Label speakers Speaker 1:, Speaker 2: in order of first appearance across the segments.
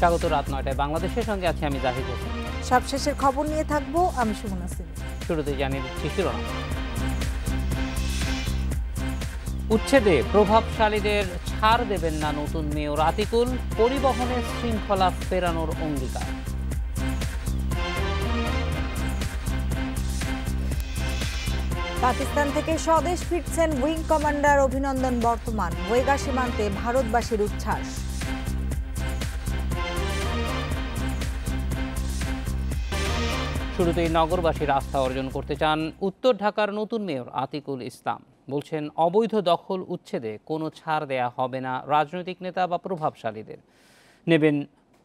Speaker 1: স্বাগত রাত ৯টায় বাংলাদেশের সঙ্গে আছি আমি জাহিদ হোসেন।
Speaker 2: সবশেষের খবর নিয়ে থাকবো আমি সুমনা সিং।
Speaker 1: শুরুতে জানিয়ে দিচ্ছি শিরোনাম। উচ্ছেদে প্রভাবশালীদের ছাড় দেবেন না নতুন মেয়র আতিকুল, পরিবহনের শৃঙ্খলা ফেরানোর অঙ্গীকার।
Speaker 2: পাকিস্তান থেকে স্বদেশ ফিরছেন উইং কমান্ডার অভিনন্দন বর্তমান, ওয়েগা সীমান্তে ভারতবাসীর উচ্ছ্বাস।
Speaker 1: শুরুতেই নগরবাসীর আস্থা অর্জন করতে চান উত্তর ঢাকার নতুন মেয়র আতিকুল ইসলাম। বলছেন, অবৈধ দখল উচ্ছেদে কোনো ছাড় দেয়া হবে না রাজনৈতিক নেতা বা প্রভাবশালীদের। নেবেন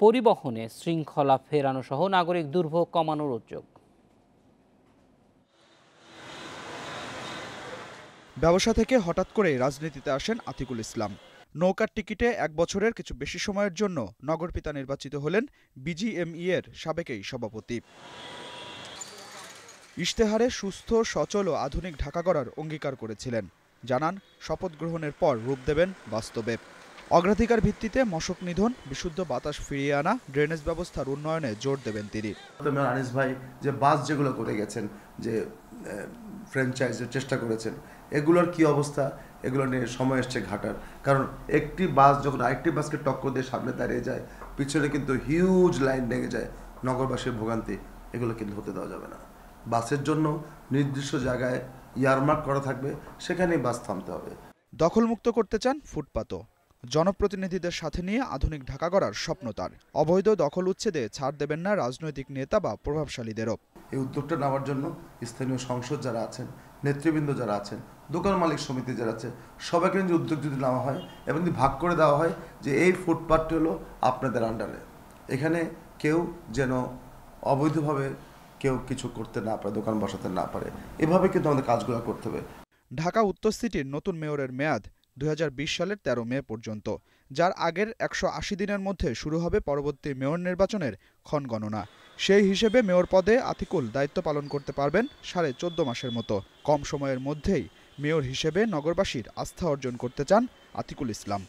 Speaker 1: পরিবহনে শৃঙ্খলা ফেরানো সহ নাগরিক দুর্ভোগ কমানোর উদ্যোগ।
Speaker 3: ব্যবসা থেকে হঠাৎ করে রাজনীতিতে আসেন আতিকুল ইসলাম। নৌকার টিকিটে ১ বছরের কিছু বেশি সময়ের জন্য নগরপিতা নির্বাচিত হলেন বিজিএমইএর সাবেক এই সভাপতি। ইশতেহারে সুস্থ, সচল ও আধুনিক ঢাকা গড়ার অঙ্গীকার করেছিলেন। জানান, শপথ গ্রহণের পর রূপ দেবেন বাস্তবে। অগ্রাধিকার ভিত্তিতে মশক নিধন, বিশুদ্ধ বাতাস ফিরিয়ে আনা, ড্রেনেজ ব্যবস্থার উন্নয়নে জোর দেবেন তিনি।
Speaker 4: আনিস ভাই যে বাস যেগুলো করে গেছেন, যে ফ্র্যাঞ্চাইজের চেষ্টা করেছেন, এগুলোর কি অবস্থা, এগুলো নিয়ে সময় এসছে ঘাটার। কারণ একটি বাস যখন আরেকটি বাসকে টক্কর দিয়ে সামনে দাঁড়িয়ে যায়, পিছনে কিন্তু হিউজ লাইন লেগে যায়, নগরবাসীর ভোগান্তি, এগুলো কিন্তু হতে দেওয়া যাবে না। বাসের জন্য নির্দিষ্ট জায়গায় ইয়ারমার্ক করা থাকবে, সেখানেই বাস থামতে হবে।
Speaker 3: দখলমুক্ত করতে চান ফুটপাতও। জনপ্রতিনিধিদের সাথে নিয়ে আধুনিক ঢাকা গড়ার স্বপ্ন তার। অবৈধ দখল উচ্ছেদে ছাড় দেবেন না রাজনৈতিক নেতা বা প্রভাবশালীদেরও।
Speaker 4: এই উদ্যোগটা নেওয়ার জন্য স্থানীয় সংসদ যারা আছেন, নেতৃবৃন্দ যারা আছেন, দোকান মালিক সমিতি যারা আছে, সবাইকে যে উদ্যোগ যদি নেওয়া হয় এবং যদি ভাগ করে দেওয়া হয় যে এই ফুটপাথটি হলো আপনাদের আন্ডারে, এখানে কেউ যেন অবৈধভাবে কেউ কিছু করতে না পারে, দোকান বসাতে না পারে, এভাবে কিন্তু আমাদের কাজগুলো করতে হবে।
Speaker 3: ঢাকা উত্তর সিটির নতুন মেয়রের মেয়াদ 2020 সালের 13 মে পর্যন্ত, যার আগের 180 দিনের মধ্যে শুরু হবে পরবর্তী মেয়র নির্বাচনের ক্ষণগণনা। সেই হিসেবে মেয়র পদে আতিকুল দায়িত্ব পালন করতে পারবেন 14.5 মাসের মতো। কম সময়ের মধ্যেই মেয়র হিসেবে নগরবাসীর আস্থা অর্জন করতে চান আতিকুল ইসলাম।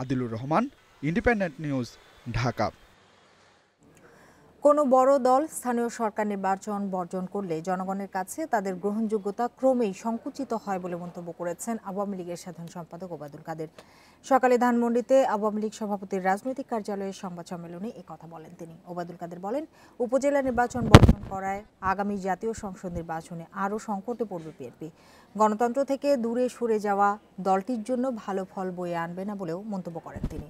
Speaker 3: Adilur Rahman, independent news, Dhaka.
Speaker 2: কোনো বড় দল স্থানীয় সরকার নির্বাচন বর্জন করলে জনগণের কাছে তাদের গ্রহণযোগ্যতা ক্রমেই সংকুচিত হয় বলে মন্তব্য করেছেন আওয়ামী লীগের সাধারণ সম্পাদক ওবায়দুল কাদের। সকালে ধানমন্ডিতে আওয়ামী লীগ সভাপতির রাজনৈতিক কার্যালয়ের সংবাদ সম্মেলনে কথা বলেন তিনি। ওবায়দুল কাদের বলেন, উপজেলা নির্বাচন বর্জন করায় আগামী জাতীয় সংসদ নির্বাচনে আরও সংকটে পড়বে বিএনপি। গণতন্ত্র থেকে দূরে সরে যাওয়া দলটির জন্য ভালো ফল বয়ে আনবে না বলেও মন্তব্য করেন তিনি।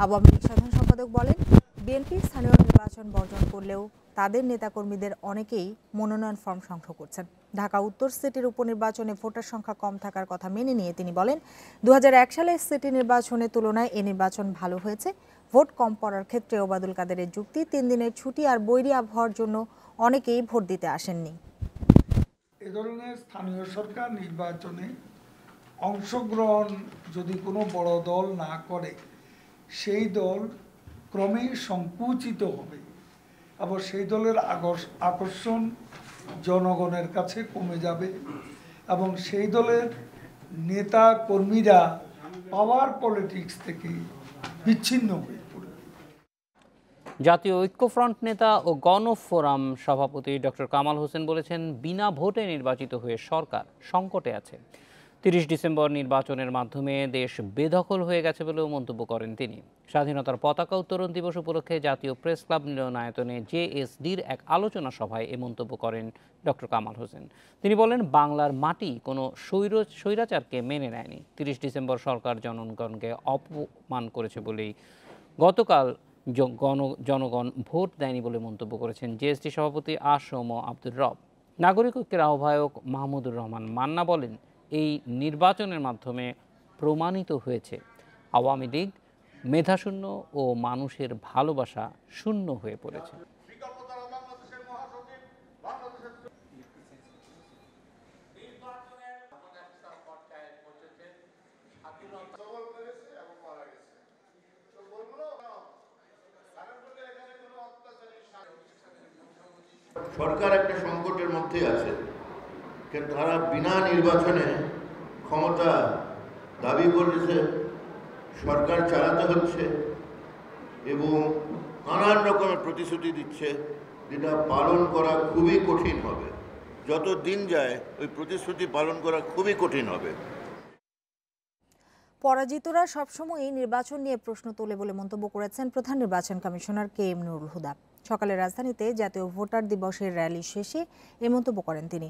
Speaker 2: আওয়ামী লীগ সাধারণ সম্পাদক বলেন, বিএনপি স্থানীয় নির্বাচন বর্জন করলেও তাদের নেতাকর্মীদের অনেকেই মনোনয়ন ফর্ম সংগ্রহ করছেন। ঢাকা উত্তর সিটির উপনির্বাচনে ভোটার সংখ্যা কম থাকার কথা মেনে নিয়ে তিনি বলেন, 2001 সালের সিটি নির্বাচনের তুলনায় এ নির্বাচন ভালো হয়েছে। ভোট কম পড়ার ক্ষেত্রে ওবায়দুল কাদেরের যুক্তি, 3 দিনের ছুটি আর বৈরী আবহাওয়ার জন্য অনেকেই ভোট দিতে আসেননি।
Speaker 5: এ ধরনের স্থানীয় সরকার নির্বাচনে অংশগ্রহণ যদি কোনো বড় দল না করে, সেই দল ক্রমেই সংকুচিত হবে এবং সেই দলের আকর্ষণ জনগণের কাছে কমে যাবে এবং সেই দলের নেতা কর্মীরা পাওয়ার পলিটিক্স থেকে বিচ্ছিন্ন হয়ে পড়বে।
Speaker 1: জাতীয় ঐক্যফ্রন্ট নেতা ও গণফোরাম সভাপতি ডক্টর কামাল হোসেন বলেছেন, বিনা ভোটে নির্বাচিত হয়ে সরকার সংকটে আছে। 30 ডিসেম্বর নির্বাচনের মাধ্যমে দেশ বেদখল হয়ে গেছে বলেও মন্তব্য করেন তিনি। স্বাধীনতার পতাকা উত্তোলন দিবস উপলক্ষে জাতীয় প্রেস ক্লাব মিলনায়তনে জেএসডির এক আলোচনা সভায় এ মন্তব্য করেন ডক্টর কামাল হোসেন। তিনি বলেন, বাংলার মাটি কোনো স্বৈরাচারকে মেনে নেয়নি। 30 ডিসেম্বর সরকার জনগণকে অপমান করেছে বলেই গতকাল জনগণ ভোট দেয়নি বলে মন্তব্য করেছেন জেএসডি সভাপতি আসম আব্দুর রব। নাগরিক ঐক্যের আহ্বায়ক মাহমুদুর রহমান মান্না বলেন, এই নির্বাচনের মাধ্যমে প্রমাণিত হয়েছে আওয়ামী লীগ মেধাশূন্য ও মানুষের ভালোবাসা শূন্য হয়ে পড়েছে।
Speaker 6: সরকার একটা সংকটের মধ্যে আছে, তারা বিনা নির্বাচনে ক্ষমতা দাবি করেছে, সরকার চালাতে হচ্ছে, এবং নানান রকমের প্রতিশ্রুতি দিচ্ছে, যেটা পালন করা খুবই কঠিন হবে। যত দিন যায় ওই প্রতিশ্রুতি পালন করা খুবই কঠিন হবে।
Speaker 2: পরাজিতরা সবসময়ই নির্বাচন নিয়ে প্রশ্ন তোলে বলে মন্তব্য করেছেন প্রধান নির্বাচন কমিশনার KM নুরুল হুদা। সকালে রাজধানীতে জাতীয় ভোটার দিবসের র্যালি শেষে এ মন্তব্য করেন তিনি।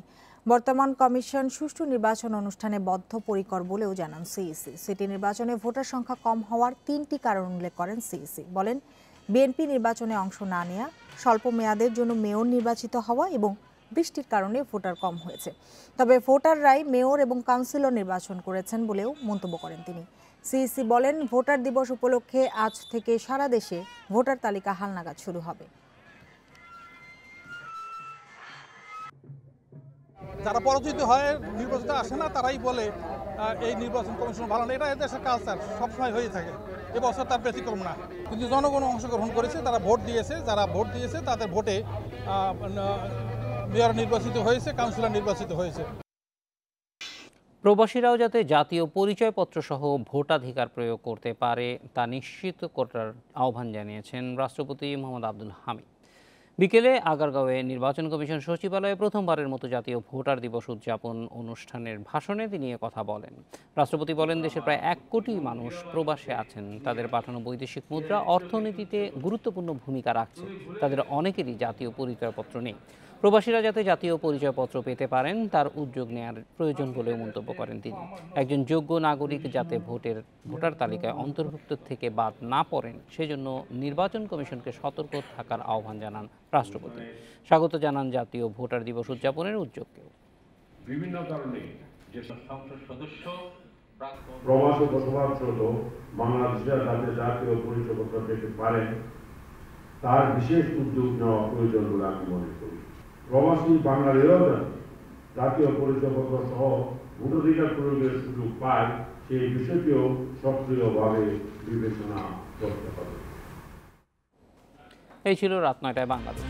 Speaker 2: বর্তমান কমিশন সুষ্ঠু নির্বাচন অনুষ্ঠানে বদ্ধপরিকর বলেও জানান সিইসি। সিটি নির্বাচনে ভোটার সংখ্যা কম হওয়ার 3টি কারণ উল্লেখ করেন সিইসি। বলেন, বিএনপি নির্বাচনে অংশ না নেওয়া, স্বল্প মেয়াদের জন্য মেয়র নির্বাচিত হওয়া এবং বৃষ্টির কারণে ভোটার কম হয়েছে। তবে ভোটাররাই মেয়র এবং কাউন্সিলর নির্বাচন করেছেন বলেও মন্তব্য করেন তিনি। সিইসি বলেন, ভোটার দিবস উপলক্ষে আজ থেকে সারা দেশে ভোটার তালিকা হালনাগাদ শুরু হবে।
Speaker 7: যারা পরাজিত হয়, নির্বাচিত আসে না, তারাই বলে এই নির্বাচন কমিশন ভালো না। এটা দেশের কালচার, সবসময় হয়ে থাকে। এবছর তার ব্যতিক্রম না। কিন্তু জনগণ অংশগ্রহণ করেছে, তারা ভোট দিয়েছে। যারা ভোট দিয়েছে তাদের ভোটে মেয়র নির্বাচিত হয়েছে, কাউন্সিলর নির্বাচিত হয়েছে।
Speaker 1: প্রবাসীরাও যাতে জাতীয় পরিচয়পত্র সহ ভোটাধিকার প্রয়োগ করতে পারে তা নিশ্চিত করার আহ্বান জানিয়েছেন রাষ্ট্রপতি মোহাম্মদ আব্দুল হামিদ। বিকেলে আগারগাঁওয়ে নির্বাচন কমিশন সচিবালয়ে প্রথমবারের মতো জাতীয় ভোটার দিবস উদযাপন অনুষ্ঠানের ভাষণে তিনি কথা বলেন। রাষ্ট্রপতি বলেন, দেশের প্রায় 1 কোটি মানুষ প্রবাসে আছেন। তাদের পাঠানো বৈদেশিক মুদ্রা অর্থনীতিতে গুরুত্বপূর্ণ ভূমিকা রাখছে। তাদের অনেকেরই জাতীয় পরিচয়পত্র নেই। প্রবাসীরা যাতে জাতীয় পরিচয়পত্র পেতে পারেন তার উদ্যোগ নেওয়ার প্রয়োজন বলেও মন্তব্য করেন তিনি। একজন যোগ্য নাগরিক যাতে ভোটার তালিকায় অন্তর্ভুক্ত থেকে বাদ না পড়েন সেজন্য নির্বাচন কমিশনকে সতর্ক থাকার আহ্বান জানান রাষ্ট্রপতি। স্বাগত জানান জাতীয় ভোটার দিবস উদযাপনের উদ্যোগকেও।
Speaker 8: বিভিন্ন কারণে যেসব সংসদ সদস্য প্রবাসে বসবাসরত বাংলাদেশিরা যাতে জাতীয় পরিচয়পত্র পেতে পারেন তার বিশেষ উদ্যোগ নেওয়া প্রয়োজন বলে আমি মনে করি। প্রবাসী বাঙালিরাও জাতীয় পরিচয়পত্র সহ ভোটাধিকার প্রয়োগের সুযোগ পায় সেই বিষয়টিও সক্রিয়ভাবে বিবেচনা করতে হবে।
Speaker 1: এই ছিল রাত 9টায় বাংলাদেশ।